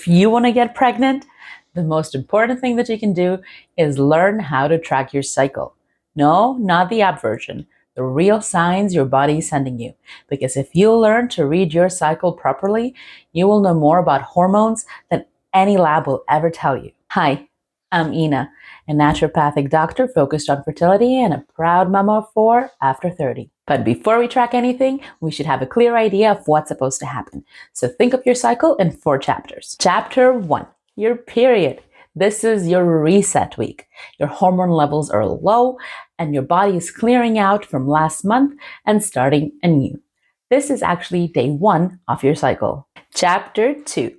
If you want to get pregnant, the most important thing that you can do is learn how to track your cycle. No, not the app version, the real signs your body is sending you. Because if you learn to read your cycle properly, you will know more about hormones than any lab will ever tell you. Hi, I'm Ina, a naturopathic doctor focused on fertility and a proud mama of 4 after 30. But before we track anything, we should have a clear idea of what's supposed to happen. So think of your cycle in 4 chapters. Chapter 1, your period. This is your reset week. Your hormone levels are low and your body is clearing out from last month and starting anew. This is actually day 1 of your cycle. Chapter 2.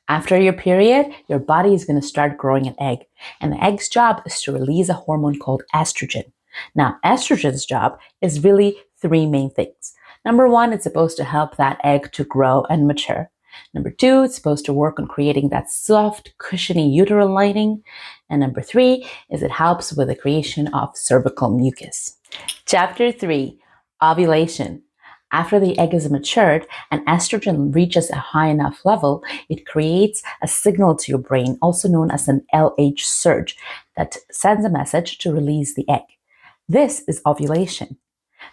After your period, your body is going to start growing an egg, and the egg's job is to release a hormone called estrogen. Now, estrogen's job is really 3 main things. Number 1, it's supposed to help that egg to grow and mature. Number 2, it's supposed to work on creating that soft, cushiony uterine lining. And number 3 is it helps with the creation of cervical mucus. Chapter 3, ovulation. After the egg is matured and estrogen reaches a high enough level, it creates a signal to your brain, also known as an LH surge, that sends a message to release the egg. This is ovulation.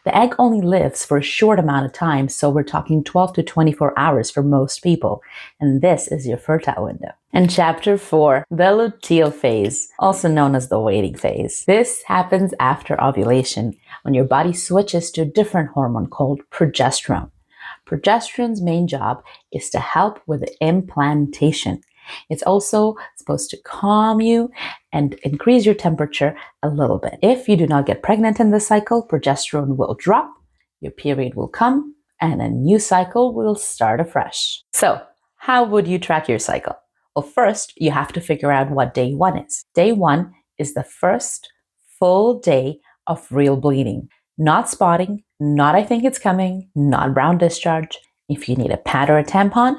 The egg only lives for a short amount of time, so we're talking 12 to 24 hours for most people, and this is your fertile window. And chapter 4, the luteal phase, also known as the waiting phase. This happens after ovulation, when your body switches to a different hormone called progesterone. Progesterone's main job is to help with the implantation. It's also supposed to calm you and increase your temperature a little bit. If you do not get pregnant in this cycle, progesterone will drop, your period will come, and a new cycle will start afresh. So, how would you track your cycle? Well, first, you have to figure out what day 1 is. Day 1 is the first full day of real bleeding. Not spotting, not I think it's coming, not brown discharge. If you need a pad or a tampon,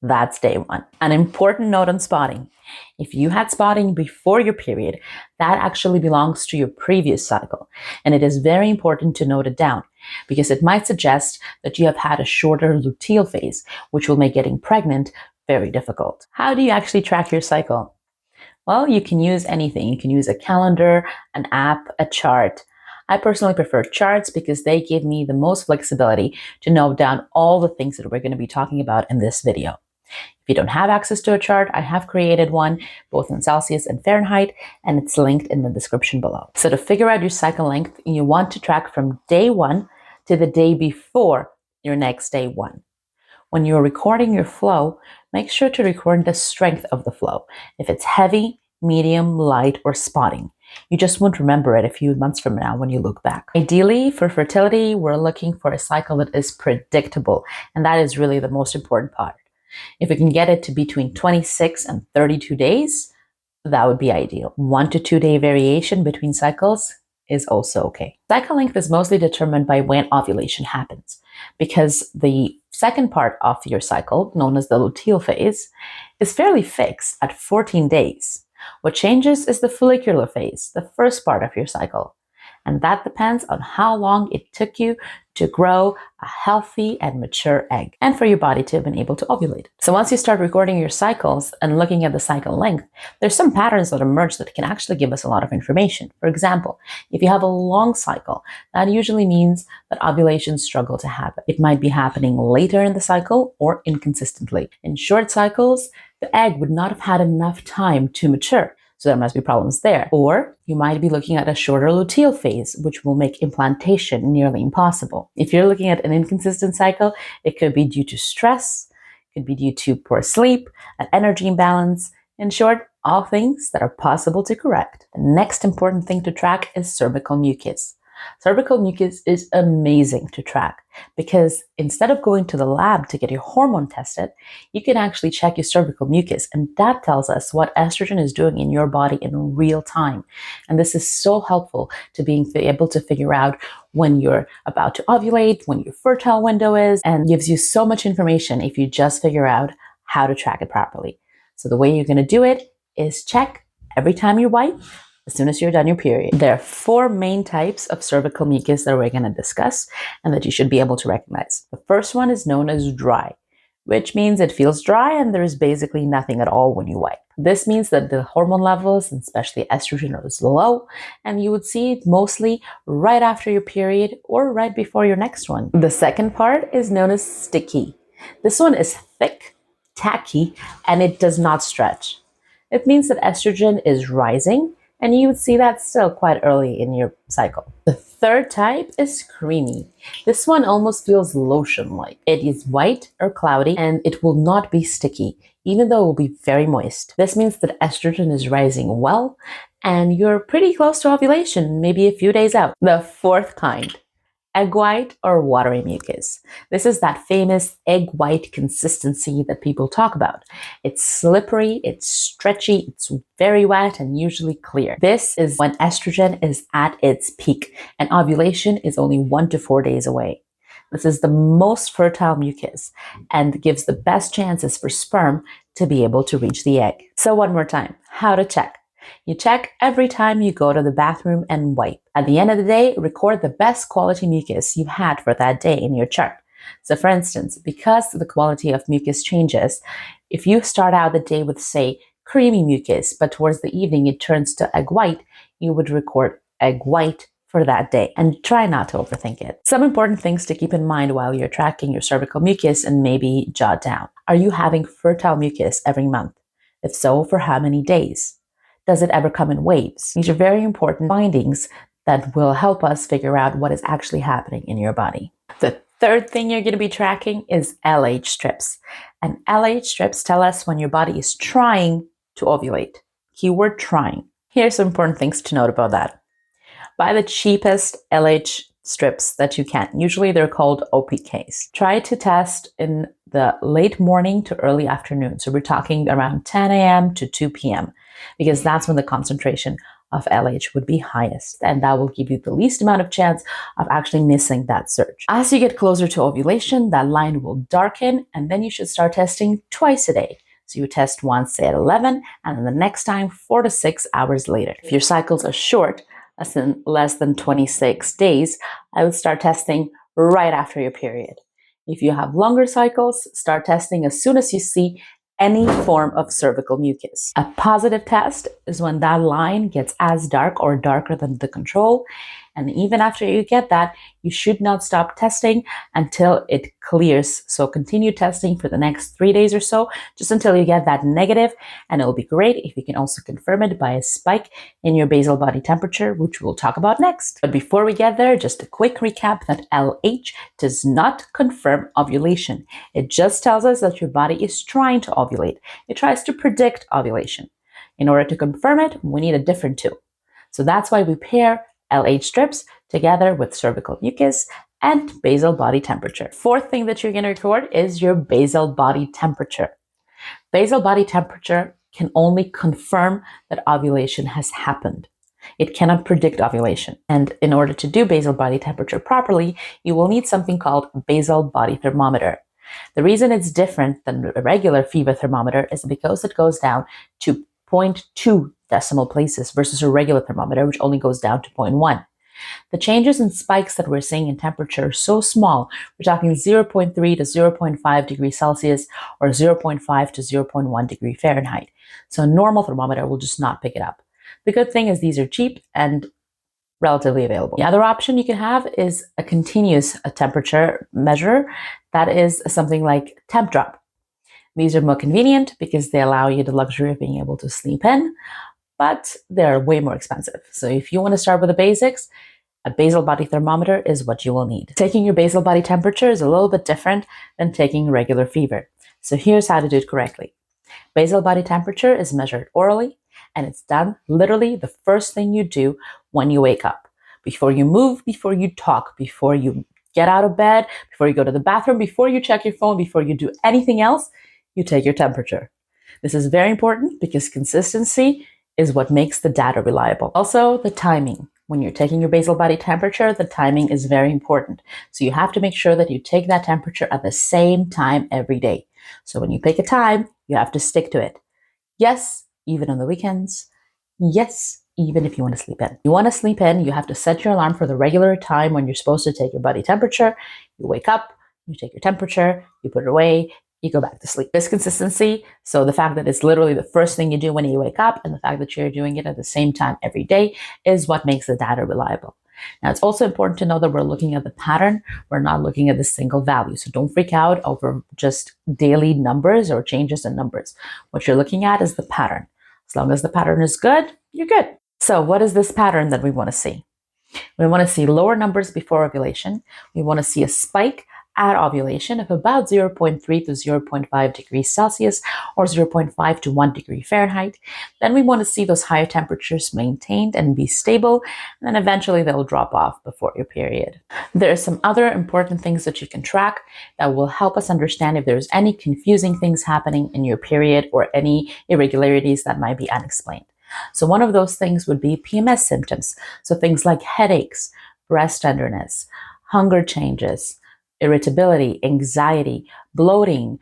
that's day 1. An important note on spotting. If you had spotting before your period, that actually belongs to your previous cycle. And it is very important to note it down because it might suggest that you have had a shorter luteal phase, which will make getting pregnant very difficult. How do you actually track your cycle? Well, you can use anything. You can use a calendar, an app, a chart. I personally prefer charts because they give me the most flexibility to note down all the things that we're going to be talking about in this video. If you don't have access to a chart, I have created one both in Celsius and Fahrenheit, and it's linked in the description below. So to figure out your cycle length, you want to track from day 1 to the day before your next day 1. When you're recording your flow, make sure to record the strength of the flow. If it's heavy, medium, light, or spotting. You just won't remember it a few months from now when you look back. Ideally, for fertility, we're looking for a cycle that is predictable, and that is really the most important part. If we can get it to between 26 and 32 days, that would be ideal. 1 to 2 day variation between cycles is also okay. Cycle length is mostly determined by when ovulation happens, because the second part of your cycle, known as the luteal phase, is fairly fixed at 14 days. What changes is the follicular phase, the first part of your cycle. And that depends on how long it took you to grow a healthy and mature egg and for your body to have been able to ovulate. So once you start recording your cycles and looking at the cycle length, there's some patterns that emerge that can actually give us a lot of information. For example, if you have a long cycle, that usually means that ovulations struggle to happen. It might be happening later in the cycle or inconsistently. In short cycles, the egg would not have had enough time to mature. So there must be problems there. Or you might be looking at a shorter luteal phase, which will make implantation nearly impossible. If you're looking at an inconsistent cycle, it could be due to stress, it could be due to poor sleep, an energy imbalance. In short, all things that are possible to correct. The next important thing to track is cervical mucus. Cervical mucus is amazing to track because instead of going to the lab to get your hormone tested, you can actually check your cervical mucus, and that tells us what estrogen is doing in your body in real time. And this is so helpful to being able to figure out when you're about to ovulate, when your fertile window is, and gives you so much information if you just figure out how to track it properly. So the way you're going to do it is check every time you wipe, as soon as you're done your period. There are 4 main types of cervical mucus that we're going to discuss and that you should be able to recognize. The first one is known as dry. which means it feels dry and there is basically nothing at all when you wipe. This means that the hormone levels, and especially estrogen, are low, and you would see it mostly right after your period or right before your next one. The second part is known as sticky. This one is thick, tacky, and it does not stretch. It means that estrogen is rising, and you would see that still quite early in your cycle. The third type is creamy. This one almost feels lotion-like. It is white or cloudy, and it will not be sticky, even though it will be very moist. This means that estrogen is rising well, and you're pretty close to ovulation, maybe a few days out. The fourth kind, egg white or watery mucus. This is that famous egg white consistency that people talk about. It's slippery, it's stretchy, it's very wet and usually clear. This is when estrogen is at its peak and ovulation is only 1 to 4 days away. This is the most fertile mucus and gives the best chances for sperm to be able to reach the egg. So one more time, how to check. You check every time you go to the bathroom and wipe. At the end of the day, record the best quality mucus you've had for that day in your chart. So for instance, because the quality of mucus changes, if you start out the day with, say, creamy mucus, but towards the evening it turns to egg white, you would record egg white for that day and try not to overthink it. Some important things to keep in mind while you're tracking your cervical mucus and maybe jot down. Are you having fertile mucus every month? If so, for how many days? Does it ever come in waves? These are very important findings that will help us figure out what is actually happening in your body. The third thing you're going to be tracking is LH strips. And LH strips tell us when your body is trying to ovulate. Keyword trying. Here's some important things to note about that. Buy the cheapest LH strips that you can. Usually they're called OPKs. Try to test in the late morning to early afternoon. So we're talking around 10 a.m. to 2 p.m. because that's when the concentration of LH would be highest, and that will give you the least amount of chance of actually missing that surge. As you get closer to ovulation, that line will darken, and then you should start testing twice a day. So you test once at 11, and then the next time 4 to 6 hours later. If your cycles are short, less than 26 days, I would start testing right after your period. If you have longer cycles, start testing as soon as you see any form of cervical mucus. A positive test is when that line gets as dark or darker than the control. And even after you get that, you should not stop testing until it clears. So continue testing for the next 3 days or so, just until you get that negative. And it'll be great if you can also confirm it by a spike in your basal body temperature, which we'll talk about next. But before we get there, just a quick recap that LH does not confirm ovulation. It just tells us that your body is trying to ovulate. It tries to predict ovulation. In order to confirm it, we need a different tool. So that's why we pair LH strips together with cervical mucus and basal body temperature. Fourth thing that you're going to record is your basal body temperature. Basal body temperature can only confirm that ovulation has happened. It cannot predict ovulation. And in order to do basal body temperature properly, you will need something called basal body thermometer. The reason it's different than a regular fever thermometer is because it goes down to 0.2 decimal places versus a regular thermometer, which only goes down to 0.1. The changes in spikes that we're seeing in temperature are so small. We're talking 0.3 to 0.5 degrees Celsius or 0.5 to 0.1 degree Fahrenheit. So a normal thermometer will just not pick it up. The good thing is these are cheap and relatively available. The other option you can have is a continuous temperature measure. That is something like temp drop. These are more convenient because they allow you the luxury of being able to sleep in, but they're way more expensive. So if you want to start with the basics, a basal body thermometer is what you will need. Taking your basal body temperature is a little bit different than taking regular fever. So here's how to do it correctly. Basal body temperature is measured orally, and it's done literally the first thing you do when you wake up. Before you move, before you talk, before you get out of bed, before you go to the bathroom, before you check your phone, before you do anything else, you take your temperature. This is very important because consistency is what makes the data reliable. Also, the timing. When you're taking your basal body temperature, the timing is very important. So you have to make sure that you take that temperature at the same time every day. So when you pick a time, you have to stick to it. Yes, even on the weekends. Yes, even if you want to sleep in. You want to sleep in, you have to set your alarm for the regular time when you're supposed to take your body temperature. You wake up, you take your temperature, you put it away, you go back to sleep. This consistency, so the fact that it's literally the first thing you do when you wake up and the fact that you're doing it at the same time every day is what makes the data reliable. Now, it's also important to know that we're looking at the pattern. We're not looking at the single value. So don't freak out over just daily numbers or changes in numbers. What you're looking at is the pattern. As long as the pattern is good, you're good. So what is this pattern that we want to see? We want to see lower numbers before ovulation. We want to see a spike at ovulation of about 0.3 to 0.5 degrees Celsius or 0.5 to 1 degree Fahrenheit. Then we want to see those higher temperatures maintained and be stable, and then eventually they'll drop off before your period. There are some other important things that you can track that will help us understand if there's any confusing things happening in your period or any irregularities that might be unexplained. So one of those things would be PMS symptoms. So things like headaches, breast tenderness, hunger changes, irritability, anxiety, bloating,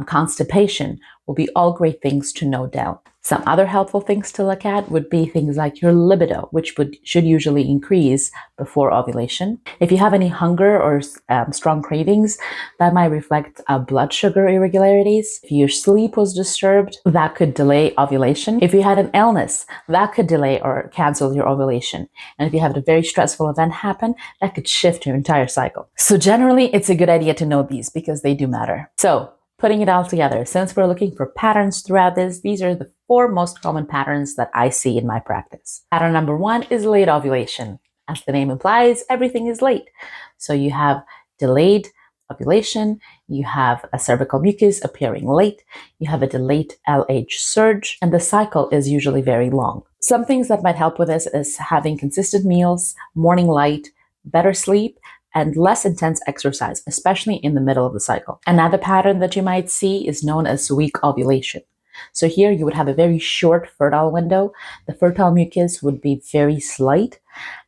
constipation will be all great things to note down. Some other helpful things to look at would be things like your libido, which should usually increase before ovulation. If you have any hunger or strong cravings, that might reflect blood sugar irregularities. If your sleep was disturbed, that could delay ovulation. If you had an illness, that could delay or cancel your ovulation. And if you have a very stressful event happen, that could shift your entire cycle. So generally, it's a good idea to know these because they do matter. So putting it all together, since we're looking for patterns throughout this, these are the 4 most common patterns that I see in my practice. Pattern number 1 is late ovulation. As the name implies, everything is late. So you have delayed ovulation, you have a cervical mucus appearing late, you have a delayed LH surge, and the cycle is usually very long. Some things that might help with this is having consistent meals, morning light, better sleep, and less intense exercise, especially in the middle of the cycle. Another pattern that you might see is known as weak ovulation. So here you would have a very short fertile window. The fertile mucus would be very slight,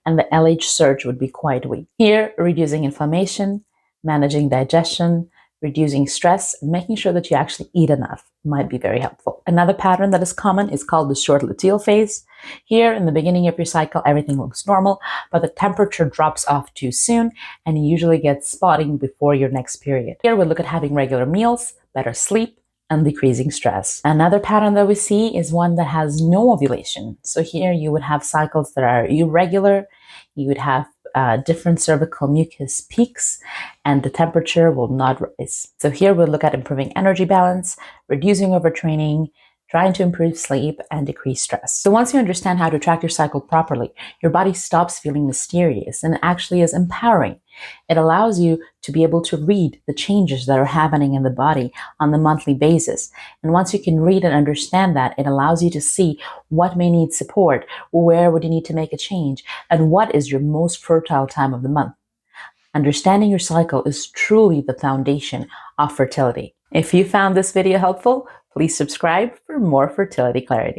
and the LH surge would be quite weak. Here, reducing inflammation, managing digestion, reducing stress, and making sure that you actually eat enough might be very helpful. Another pattern that is common is called the short luteal phase. Here, in the beginning of your cycle, everything looks normal, but the temperature drops off too soon, and you usually get spotting before your next period. Here, we'll look at having regular meals, better sleep, and decreasing stress. Another pattern that we see is one that has no ovulation. So here you would have cycles that are irregular, you would have different cervical mucus peaks, and the temperature will not rise. So here we'll look at improving energy balance, reducing overtraining, trying to improve sleep, and decrease stress. So once you understand how to track your cycle properly, your body stops feeling mysterious and actually is empowering. It allows you to be able to read the changes that are happening in the body on the monthly basis. And once you can read and understand that, it allows you to see what may need support, where would you need to make a change, and what is your most fertile time of the month. Understanding your cycle is truly the foundation of fertility. If you found this video helpful, please subscribe for more fertility clarity.